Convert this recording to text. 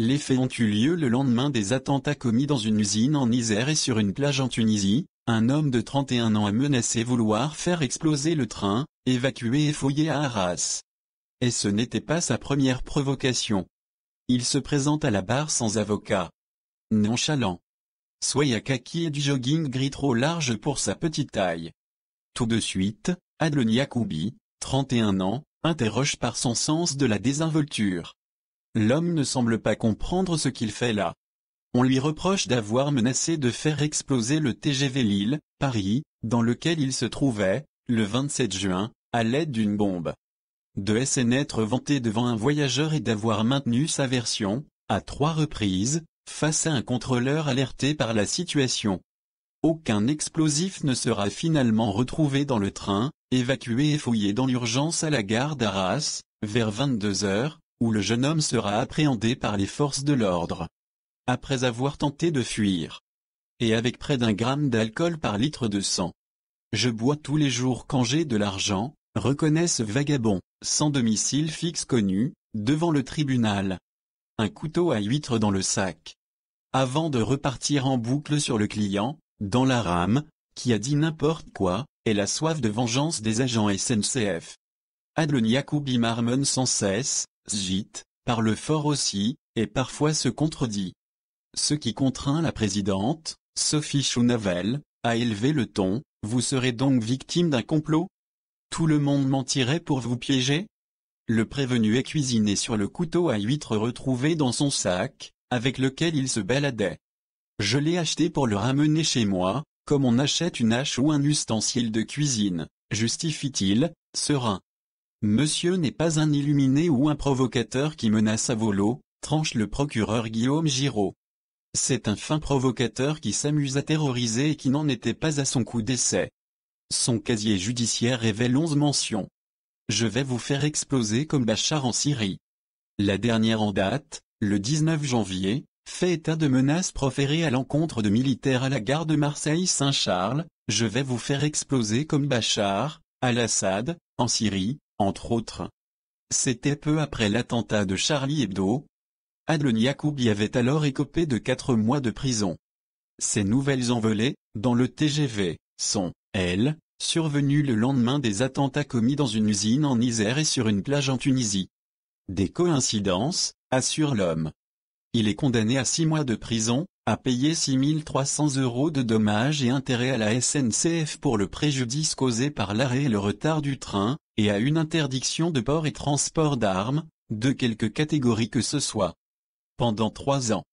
Les faits ont eu lieu le lendemain des attentats commis dans une usine en Isère et sur une plage en Tunisie. Un homme de 31 ans a menacé vouloir faire exploser le train, évacué et fouillé à Arras. Et ce n'était pas sa première provocation. Il se présente à la barre sans avocat. Nonchalant. Soya kaki et du jogging gris trop large pour sa petite taille. Tout de suite, Adlon Yacoubi, 31 ans, interroge par son sens de la désinvolture. L'homme ne semble pas comprendre ce qu'il fait là. On lui reproche d'avoir menacé de faire exploser le TGV Lille-Paris, dans lequel il se trouvait, le 27 juin, à l'aide d'une bombe. De s'en être vanté devant un voyageur et d'avoir maintenu sa version, à 3 reprises, face à un contrôleur alerté par la situation. Aucun explosif ne sera finalement retrouvé dans le train, évacué et fouillé dans l'urgence à la gare d'Arras, vers 22 heures, où le jeune homme sera appréhendé par les forces de l'ordre. Après avoir tenté de fuir. Et avec près d'1 gramme d'alcool par litre de sang. Je bois tous les jours quand j'ai de l'argent, reconnaît ce vagabond, sans domicile fixe connu, devant le tribunal. Un couteau à huître dans le sac. Avant de repartir en boucle sur le client, dans la rame, qui a dit n'importe quoi, et la soif de vengeance des agents SNCF. Adlon Yacoubi marmonne sans cesse, s'agite, parle fort aussi, et parfois se contredit. Ce qui contraint la présidente, Sophie Chounavel, à élever le ton. Vous serez donc victime d'un complot? Tout le monde mentirait pour vous piéger? Le prévenu est cuisiné sur le couteau à huître retrouvé dans son sac, avec lequel il se baladait. Je l'ai acheté pour le ramener chez moi, comme on achète une hache ou un ustensile de cuisine, justifie-t-il, serein. Monsieur n'est pas un illuminé ou un provocateur qui menace à volo, tranche le procureur Guillaume Giraud. C'est un fin provocateur qui s'amuse à terroriser et qui n'en était pas à son coup d'essai. Son casier judiciaire révèle 11 mentions. Je vais vous faire exploser comme Bachar en Syrie. La dernière en date, le 19 janvier, fait état de menaces proférées à l'encontre de militaires à la gare de Marseille-Saint-Charles. Je vais vous faire exploser comme Bachar, al-Assad, en Syrie, entre autres. C'était peu après l'attentat de Charlie Hebdo. Adlon Yacoubi avait alors écopé de 4 mois de prison. Ces nouvelles envolées, dans le TGV, sont, elles, survenues le lendemain des attentats commis dans une usine en Isère et sur une plage en Tunisie. Des coïncidences, assure l'homme. Il est condamné à 6 mois de prison, à payer 6 300 € de dommages et intérêts à la SNCF pour le préjudice causé par l'arrêt et le retard du train, et à une interdiction de port et transport d'armes, de quelque catégorie que ce soit. Pendant 3 ans.